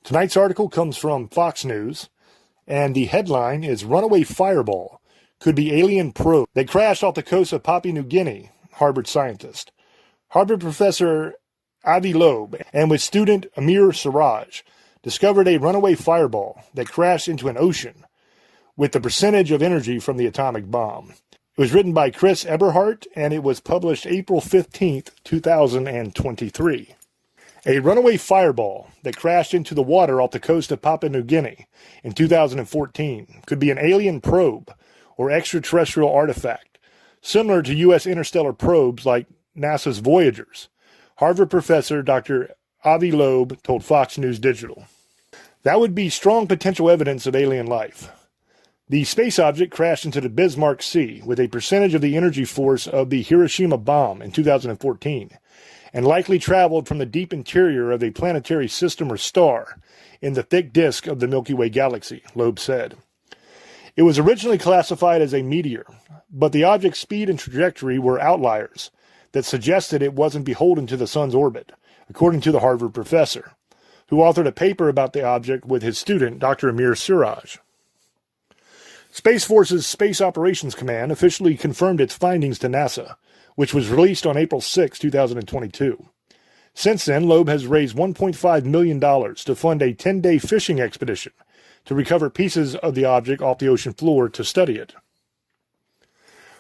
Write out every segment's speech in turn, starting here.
Tonight's article comes from Fox News, and the headline is Runaway Fireball Could Be Alien Probe That Crashed Off the Coast of Papua New Guinea, Harvard scientist. Harvard professor Avi Loeb and with student Amir Siraj discovered a runaway fireball that crashed into an ocean with the percentage of energy from the atomic bomb. It was written by Chris Eberhardt, and it was published April 15th, 2023. A runaway fireball that crashed into the water off the coast of Papua New Guinea in 2014 could be an alien probe or extraterrestrial artifact, similar to U.S. interstellar probes like NASA's Voyagers, Harvard professor Dr. Avi Loeb told Fox News Digital. That would be strong potential evidence of alien life. The space object crashed into the Bismarck Sea with a percentage of the energy force of the Hiroshima bomb in 2014, and likely traveled from the deep interior of a planetary system or star in the thick disk of the Milky Way galaxy, Loeb said. It was originally classified as a meteor, but the object's speed and trajectory were outliers that suggested it wasn't beholden to the sun's orbit, according to the Harvard professor, who authored a paper about the object with his student, Dr. Amir Siraj. Space Force's Space Operations Command officially confirmed its findings to NASA, which was released on April 6, 2022. Since then, Loeb has raised $1.5 million to fund a 10-day fishing expedition to recover pieces of the object off the ocean floor to study it.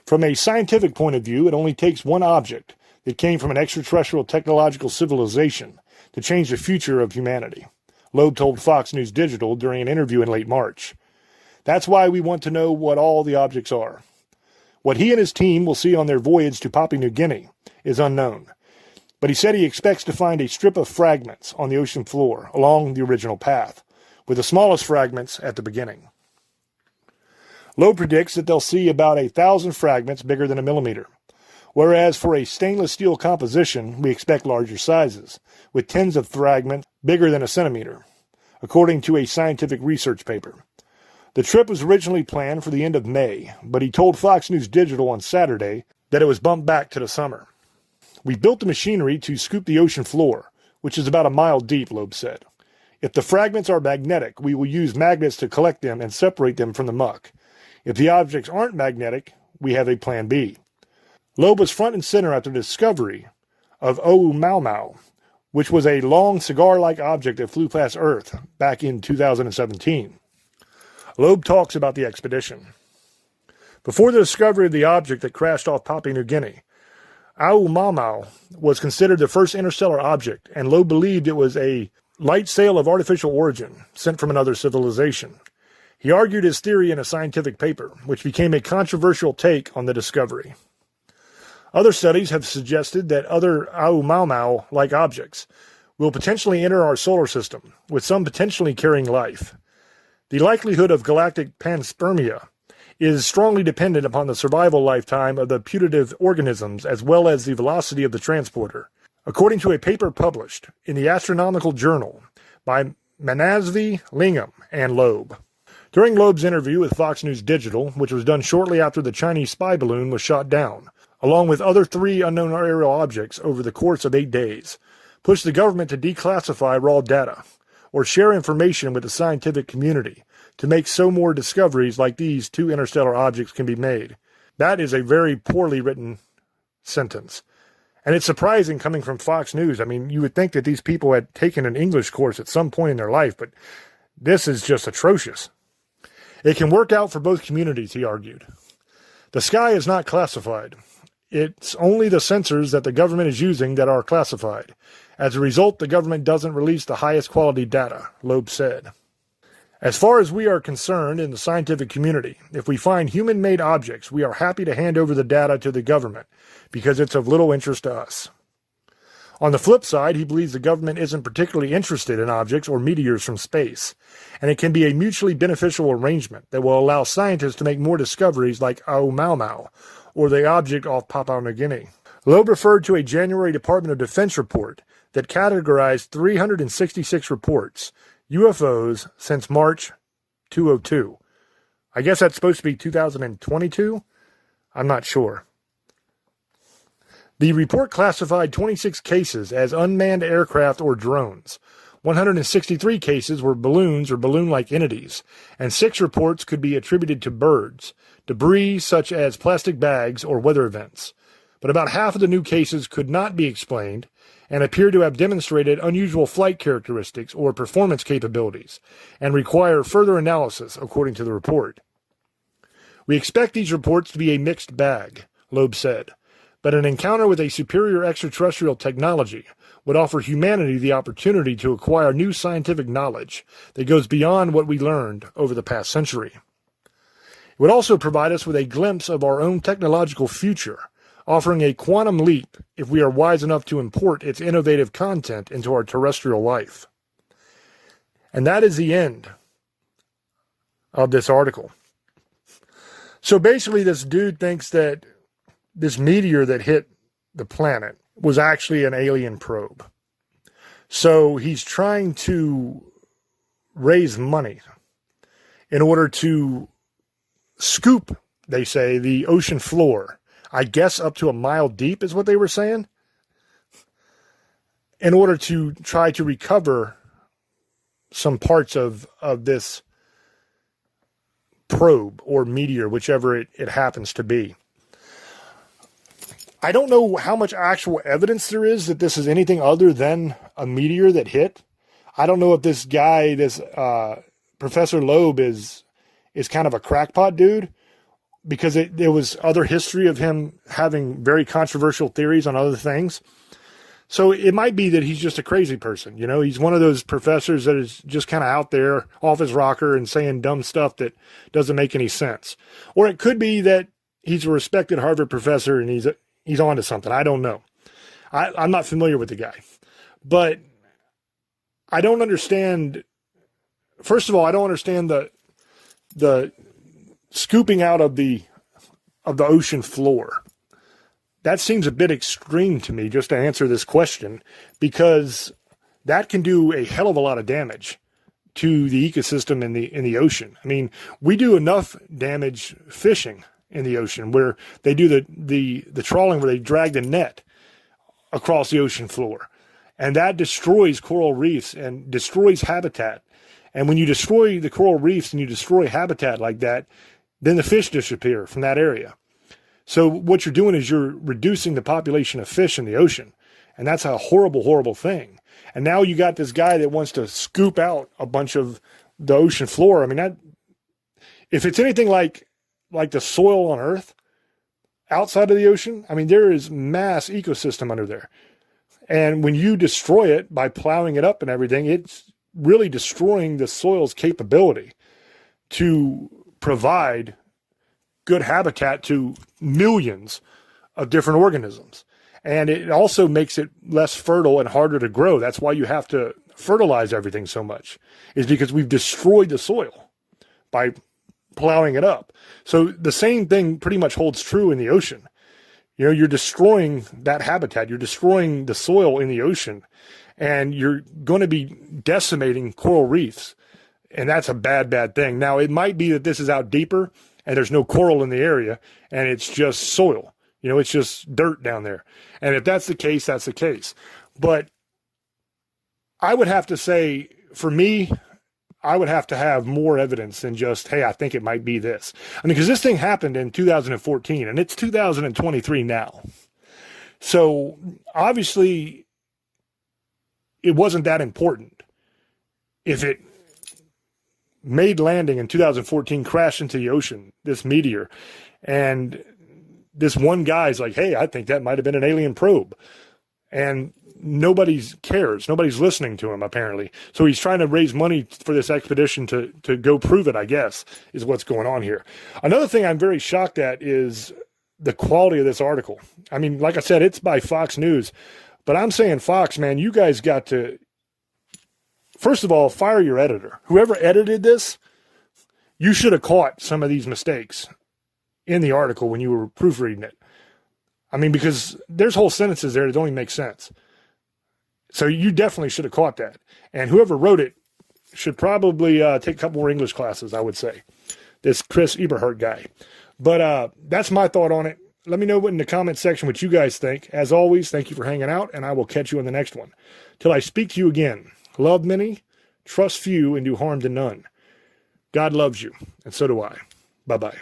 From a scientific point of view, it only takes one object that came from an extraterrestrial technological civilization to change the future of humanity, Loeb told Fox News Digital during an interview in late March. That's why we want to know what all the objects are. What he and his team will see on their voyage to Papua New Guinea is unknown, but he said he expects to find a strip of fragments on the ocean floor along the original path, with the smallest fragments at the beginning. Loeb predicts that they'll see about 1,000 fragments bigger than a millimeter, whereas for a stainless steel composition, we expect larger sizes, with tens of fragments bigger than a centimeter, according to a scientific research paper. The trip was originally planned for the end of May, but he told Fox News Digital on Saturday that it was bumped back to the summer. We built the machinery to scoop the ocean floor, which is about a mile deep, Loeb said. If the fragments are magnetic, we will use magnets to collect them and separate them from the muck. If the objects aren't magnetic, we have a plan B. Loeb was front and center after the discovery of Oumuamua, which was a long cigar-like object that flew past Earth back in 2017. Loeb talks about the expedition. Before the discovery of the object that crashed off Papua New Guinea, Oumuamua was considered the first interstellar object, and Loeb believed it was a light sail of artificial origin sent from another civilization. He argued his theory in a scientific paper, which became a controversial take on the discovery. Other studies have suggested that other Oumuamua-like objects will potentially enter our solar system, with some potentially carrying life. The likelihood of galactic panspermia is strongly dependent upon the survival lifetime of the putative organisms as well as the velocity of the transporter, according to a paper published in the Astronomical Journal by Manasvi, Lingam, and Loeb. During Loeb's interview with Fox News Digital, which was done shortly after the Chinese spy balloon was shot down, along with other 3 unknown aerial objects over the course of 8 days, pushed the government to declassify raw data or share information with the scientific community to make so more discoveries like these 2 interstellar objects can be made. That is a very poorly written sentence. And it's surprising coming from Fox News. I mean, you would think that these people had taken an English course at some point in their life, but this is just atrocious. It can work out for both communities, he argued. The sky is not classified. It's only the sensors that the government is using that are classified. As a result, the government doesn't release the highest quality data, Loeb said. As far as we are concerned in the scientific community, if we find human-made objects, we are happy to hand over the data to the government because it's of little interest to us. On the flip side, he believes the government isn't particularly interested in objects or meteors from space, and it can be a mutually beneficial arrangement that will allow scientists to make more discoveries like Oumuamua or the object off Papua New Guinea. Loeb referred to a January Department of Defense report that categorized 366 reports, UFOs, since March 2002. I guess that's supposed to be 2022? I'm not sure. The report classified 26 cases as unmanned aircraft or drones, 163 cases were balloons or balloon-like entities, and 6 reports could be attributed to birds, debris such as plastic bags, or weather events. But about half of the new cases could not be explained and appear to have demonstrated unusual flight characteristics or performance capabilities, and require further analysis, according to the report. We expect these reports to be a mixed bag, Loeb said, but an encounter with a superior extraterrestrial technology would offer humanity the opportunity to acquire new scientific knowledge that goes beyond what we learned over the past century. It would also provide us with a glimpse of our own technological future, offering a quantum leap if we are wise enough to import its innovative content into our terrestrial life. And that is the end of this article. So basically, this dude thinks that this meteor that hit the planet was actually an alien probe. So he's trying to raise money in order to scoop, they say, the ocean floor. I guess up to a mile deep is what they were saying, in order to try to recover some parts of this probe or meteor, whichever it happens to be. I don't know how much actual evidence there is that this is anything other than a meteor that hit. I don't know if this guy, this Professor Loeb, is kind of a crackpot dude, because there was other history of him having very controversial theories on other things. So it might be that he's just a crazy person. You know, he's one of those professors that is just kind of out there off his rocker and saying dumb stuff that doesn't make any sense. Or it could be that he's a respected Harvard professor and he's on to something. I don't know. I'm not familiar with the guy. But I don't understand. First of all, I don't understand the scooping out of the ocean floor. That seems a bit extreme to me, just to answer this question, because that can do a hell of a lot of damage to the ecosystem in the ocean. I mean, we do enough damage fishing in the ocean, where they do the trawling, where they drag the net across the ocean floor, and that destroys coral reefs and destroys habitat. And when you destroy the coral reefs and you destroy habitat like that, then the fish disappear from that area. So what you're doing is you're reducing the population of fish in the ocean. And that's a horrible, horrible thing. And now you got this guy that wants to scoop out a bunch of the ocean floor. I mean, if it's anything like the soil on Earth outside of the ocean, I mean, there is mass ecosystem under there. And when you destroy it by plowing it up and everything, it's really destroying the soil's capability to provide good habitat to millions of different organisms. And it also makes it less fertile and harder to grow. That's why you have to fertilize everything so much, is because we've destroyed the soil by plowing it up. So the same thing pretty much holds true in the ocean. You know, you're destroying that habitat, you're destroying the soil in the ocean, and you're going to be decimating coral reefs. And that's a bad, bad thing. Now, it might be that this is out deeper and there's no coral in the area and it's just soil. You know, it's just dirt down there. And if that's the case, that's the case. But I would have to say, for me, I would have to have more evidence than just, hey, I think it might be this. I mean, because this thing happened in 2014 and it's 2023 now. So obviously it wasn't that important. If it made landing in 2014, crashed into the ocean, this meteor, and this one guy's like, hey, I think that might have been an alien probe. And nobody cares. Nobody's listening to him, apparently. So he's trying to raise money for this expedition to go prove it, I guess, is what's going on here. Another thing I'm very shocked at is the quality of this article. I mean, like I said, it's by Fox News. But I'm saying, Fox, man, you guys got to, first of all, fire your editor. Whoever edited this, you should have caught some of these mistakes in the article when you were proofreading it. I mean, because there's whole sentences there that don't even make sense. So you definitely should have caught that. And whoever wrote it should probably take a couple more English classes, I would say. This Chris Eberhardt guy. But that's my thought on it. Let me know in the comment section what you guys think. As always, thank you for hanging out, and I will catch you in the next one. Till I speak to you again, Love many, trust few, and do harm to none. God loves you, and so do I. Bye-bye.